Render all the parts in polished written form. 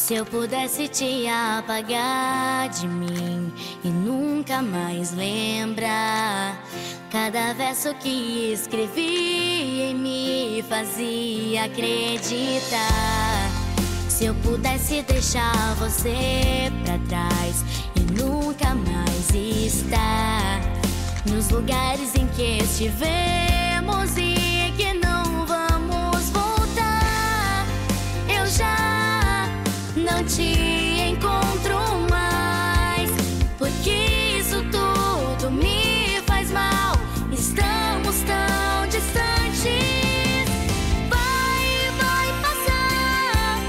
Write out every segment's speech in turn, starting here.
Se eu pudesse te apagar de mim e nunca mais lembrar, cada verso que escrevi em me fazia acreditar. Se eu pudesse deixar você pra trás e nunca mais estar nos lugares em que estivemos e que não vamos voltar, eu já não te encontro mais, porque isso tudo me faz mal. Estamos tão distantes. Vai passar.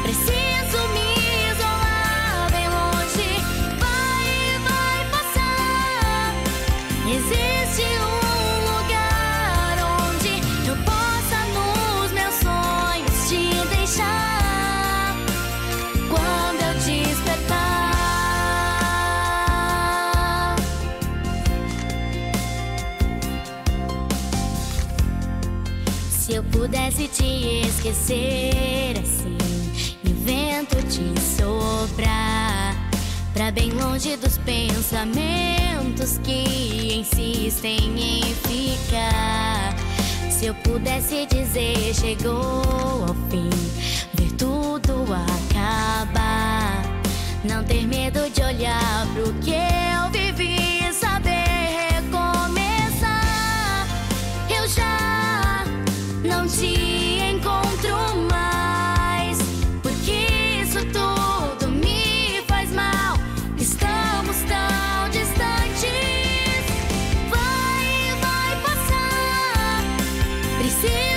Preciso me isolar bem longe. Vai passar. Existe um lugar onde eu possa nos meus sonhos te deixar quando eu despertar. Se eu pudesse te esquecer assim, invento te sobrar pra bem longe dos pensamentos que insistem em ficar. Se eu pudesse dizer chegou ao fim, ver tudo acabar, não ter medo de olhar pro que eu vivi e saber recomeçar, eu já não te encontro mais, porque isso tudo me faz mal. Estamos tão distantes. Vai passar. Preciso